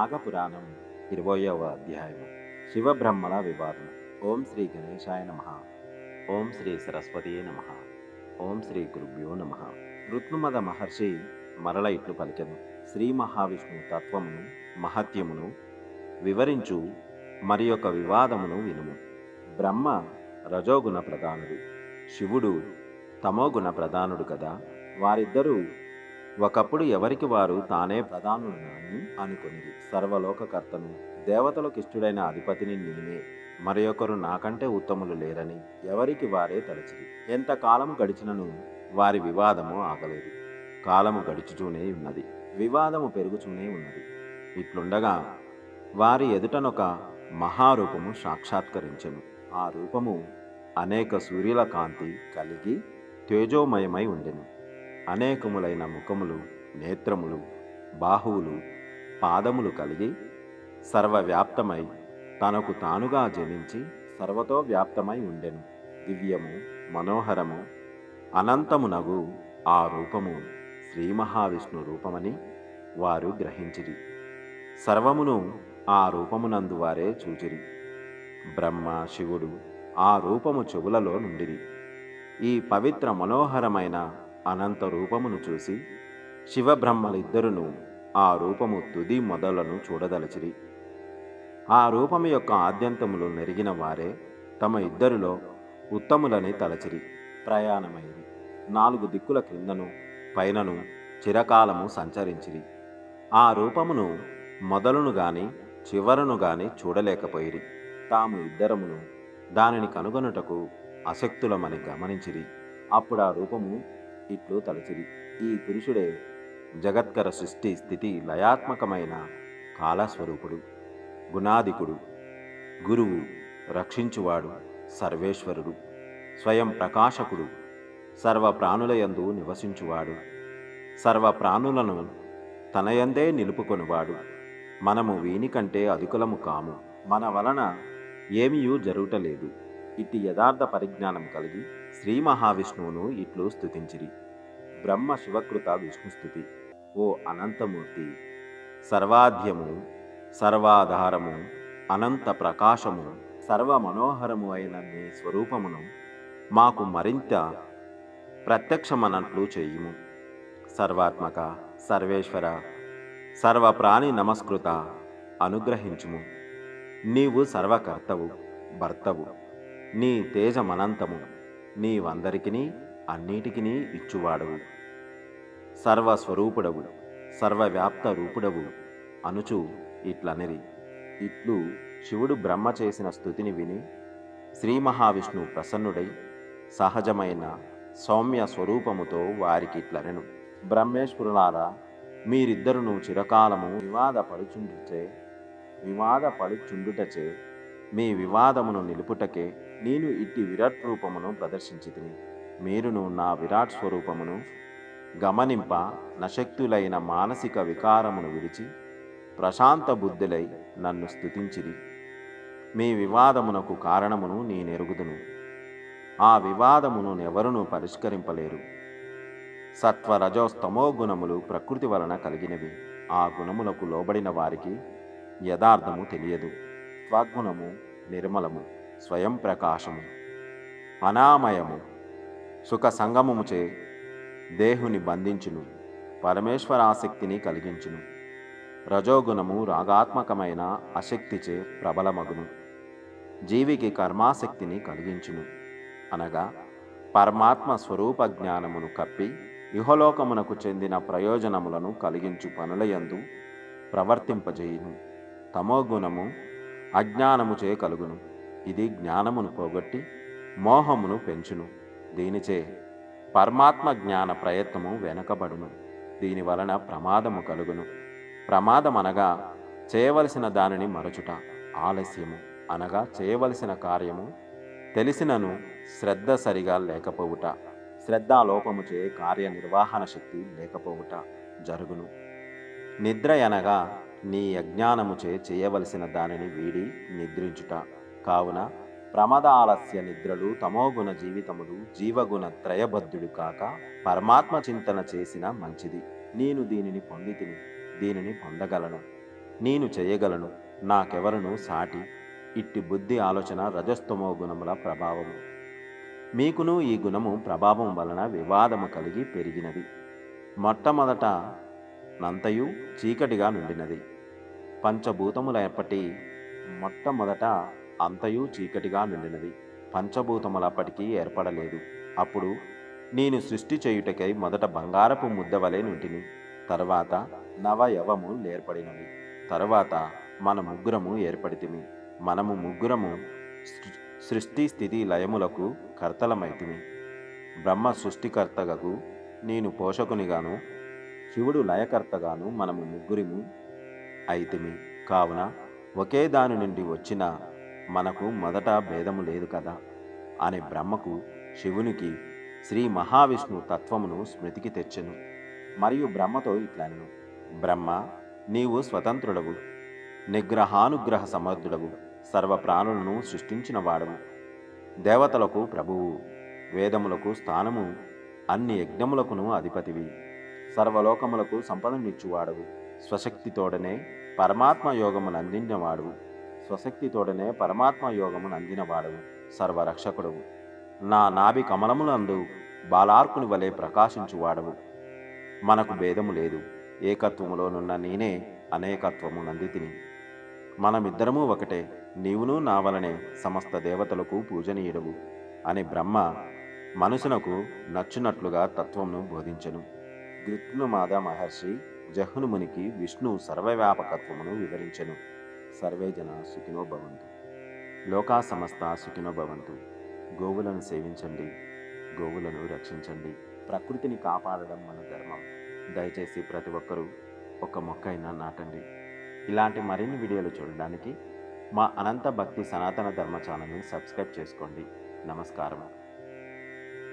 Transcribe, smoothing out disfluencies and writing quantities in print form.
నాగపురాణం 20వ అధ్యాయము. శివబ్రహ్మల వివాదం. ఓం శ్రీ గణేశాయ నమః. ఓం శ్రీ సరస్వతీయే నమః. ఓం శ్రీ గురుభ్యో నమః. ఋత్నుమద మహర్షి మరల ఇట్లు పలికెను. శ్రీ మహావిష్ణు తత్వమును మహత్యమును వివరించు మరి ఒక వివాదమును వినుము. బ్రహ్మ రజోగుణ ప్రధానుడు, శివుడు తమోగుణ ప్రధానుడు కదా. వారిద్దరూ ఒకప్పుడు ఎవరికి వారు తానే ప్రధానులని అనుకొనిరి. సర్వలోకకర్తను, దేవతలకు ఇష్టుడైన అధిపతిని నేనే, మరొకరు నాకంటే ఉత్తములు లేరని ఎవరికి వారే తలచిరి. ఎంతకాలము గడిచినను వారి వివాదము ఆగలేదు. కాలము గడుచుతూనే ఉన్నది, వివాదము పెరుగుతూనే ఉన్నది. ఇట్లుండగా వారి ఎదుటనొక మహారూపము సాక్షాత్కరించెను. ఆ రూపము అనేక సూర్యుల కాంతి కలిగి తేజోమయమై ఉండెను. అనేకములైన ముఖములు, నేత్రములు, బాహువులు, పాదములు కలిగి సర్వవ్యాప్తమై తనకు తానుగా జనించి సర్వతో వ్యాప్తమై ఉండెను. దివ్యము, మనోహరము, అనంతమునగు ఆ రూపము శ్రీ మహావిష్ణు రూపమని వారు గ్రహించిరి. సర్వమును ఆ రూపమునందు వారే చూచిరి. బ్రహ్మ, శివుడు ఆ రూపము చెవులలో నుండిరి. ఈ పవిత్ర మనోహరమైన అనంత రూపమును చూసి శివబ్రహ్మలిద్దరును ఆ రూపము తుది మొదలను చూడదలచిరి. ఆ రూపము యొక్క ఆద్యంతములు నెరిగిన వారే తమ ఇద్దరిలో ఉత్తములని తలచిరి. ప్రయాణమైరి. 4 దిక్కుల క్రిందను పైనను చిరకాలము సంచరించిరి. ఆ రూపమును మొదలును గాని చివరను గాని చూడలేకపోయిరి. తాము ఇద్దరమును దానిని కనుగొనుటకు అశక్తులమని గమనించిరి. అప్పుడు ఆ రూపము ఇట్లు తలచిరి. ఈ పురుషుడే జగత్కర సృష్టి స్థితి లయాత్మకమైన కాలస్వరూపుడు, గుణాధికుడు, గురువు, రక్షించువాడు, సర్వేశ్వరుడు, స్వయం ప్రకాశకుడు, సర్వ ప్రాణులయందు నివసించువాడు, సర్వ ప్రాణులను తనయందే నిలుపుకొనివాడు. మనము వీనికంటే అధికులము కాము, మన వలన ఏమీయూ జరుగుటలేదు. ఇట్టి యథార్థ పరిజ్ఞానం కలిగి శ్రీ మహావిష్ణువును ఇట్లు స్తుతించిరి. బ్రహ్మ శివకృత విష్ణుస్థుతి. ఓ అనంతమూర్తి, సర్వాధ్యము, సర్వాధారము, అనంత ప్రకాశము, సర్వ మనోహరము అయిన నీ స్వరూపమును మాకు మరింత ప్రత్యక్షమనట్లు చేయుము. సర్వాత్మక, సర్వేశ్వర, సర్వప్రాణి నమస్కృత అనుగ్రహించుము. నీవు సర్వకర్తవు, భర్తవు. నీ తేజమనంతము. నీవందరికిని అన్నిటికిని ఇచ్చువాడవు. సర్వస్వరూపుడవు, సర్వవ్యాప్త రూపుడవు అనుచు ఇట్లనిరి. ఇట్లు శివుడు బ్రహ్మ చేసిన స్తుతిని విని శ్రీ మహావిష్ణువు ప్రసన్నుడై సహజమైన సౌమ్య స్వరూపముతో వారికి ఇట్లనెను. బ్రహ్మేశ్వరులారా, మీరిద్దరును చిరకాలము వివాదపడుచుండుటచే మీ వివాదమును నిలుపుటకే నేను ఇట్టి విరాట్ రూపమును ప్రదర్శించితిని. మీరును నా విరాట్ స్వరూపమును గమనింప నశక్తులైన మానసిక వికారమును విడిచి ప్రశాంత బుద్ధులై నన్ను స్తుతించిరి. మీ వివాదమునకు కారణమును నేనెరుగుదును. ఆ వివాదమును ఎవరునూ పరిష్కరింపలేరు. సత్వరజోస్తమో గుణములు ప్రకృతి వలన కలిగినవి. ఆ గుణములకు లోబడిన వారికి యథార్థము తెలియదు. స్వగుణము నిర్మలము, స్వయం ప్రకాశము, అనామయము, సుఖ సంగమముచే దేహుని బంధించును, పరమేశ్వరాసక్తిని కలిగించును. రజోగుణము రాగాత్మకమైన అశక్తిచే ప్రబలమగును, జీవికి కర్మాసక్తిని కలిగించును. అనగా పరమాత్మ స్వరూప జ్ఞానమును కప్పి ఇహలోకమునకు చెందిన ప్రయోజనములను కలిగించు పనులయందు ప్రవర్తింపజేయును. తమోగుణము అజ్ఞానముచే కలుగును. ఇది జ్ఞానమును పోగొట్టి మోహమును పెంచును. దీనిచే పరమాత్మ జ్ఞాన ప్రయత్నము వెనకబడును. దీనివలన ప్రమాదము కలుగును. ప్రమాదమనగా చేయవలసిన దానిని మరచుట, ఆలస్యము అనగా చేయవలసిన కార్యము తెలిసినను శ్రద్ధ సరిగా లేకపోవుట, శ్రద్ధాలోపముచే కార్యనిర్వహణ శక్తి లేకపోవుట జరుగును. నిద్ర అనగా నీ అజ్ఞానముచే చేయవలసిన దానిని వీడి నిద్రించుట. కావున ప్రమద ఆలస్య నిద్రలు తమోగుణ జీవితములు జీవగుణ త్రయబద్ధుడు కాక పరమాత్మ చింతన చేసిన మంచిది. నేను దీనిని పొందితిని, దీనిని పొందగలను, నేను చేయగలను, నాకెవరును సాటి. ఇట్టి బుద్ధి ఆలోచన రజస్తమో గుణముల ప్రభావము. మీకును ఈ గుణము ప్రభావం వలన వివాదము కలిగి పెరిగినది. మొట్టమొదట నంతయు చీకటిగా నుండినది. పంచభూతములప్పటి మొట్టమొదట అంతయు చీకటిగా నుండినది. పంచభూతములప్పటికీ ఏర్పడలేదు. అప్పుడు నేను సృష్టి చేయుటకై మొదట బంగారపు ముద్దవలే నుంటిని. తరువాత నవయవము ఏర్పడినవి. తరువాత మన ముగ్గురము ఏర్పడితిమి. మనము ముగ్గురము సృష్టి స్థితి లయములకు కర్తలమైతిమి. బ్రహ్మ సృష్టికర్తగకు, నేను పోషకునిగాను, శివుడు లయకర్తగాను మనము ముగ్గురిము అయితిమి. కావున ఒకే దాని నుండి వచ్చిన మనకు మొదట భేదము లేదు కదా అని బ్రహ్మకు శివునికి శ్రీ మహావిష్ణు తత్వమును స్మృతికి తెచ్చెను. మరియు బ్రహ్మతో ఇట్లనెను: బ్రహ్మ, నీవు స్వతంత్రుడవు, నిగ్రహానుగ్రహ సమర్థుడవు, సర్వ ప్రాణులను సృష్టించిన వాడవు, దేవతలకు ప్రభువు, వేదములకు స్థానము, అన్ని యజ్ఞములకును అధిపతివి, సర్వలోకములకు సంపదనిచ్చువాడవు, స్వశక్తితోడనే పరమాత్మ యోగమును అందించినవాడవు, స్వశక్తితోడనే పరమాత్మ యోగమును అందినవాడవు, సర్వరక్షకుడవు, నా నాభి కమలములందు బాలార్కుని వలె ప్రకాశించువాడవు. మనకు భేదము లేదు, ఏకత్వములోనున్న నేనే అనేకత్వము నందితిని. మనమిద్దరము ఒకటే, నీవును నా వలనే సమస్త దేవతలకు పూజనీయుడవు అని బ్రహ్మ మనసునకు నచ్చునట్లుగా తత్వమును బోధించెను. గృత్నుమాద మహర్షి జహ్నుమునికి విష్ణు సర్వవ్యాపకత్వమును వివరించెను. సర్వే జన సుఖినో భవంతు. లోకా సమస్త సుఖినో భవంతు. గోవులను సేవించండి, గోవులను రక్షించండి. ప్రకృతిని కాపాడడం మన ధర్మం. దయచేసి ప్రతి ఒక్కరూ ఒక మొక్క అయినా నాటండి. ఇలాంటి మరిన్ని వీడియోలు చూడడానికి మా అనంత భక్తి సనాతన ధర్మ ఛానల్ని సబ్స్క్రైబ్ చేసుకోండి. నమస్కారం.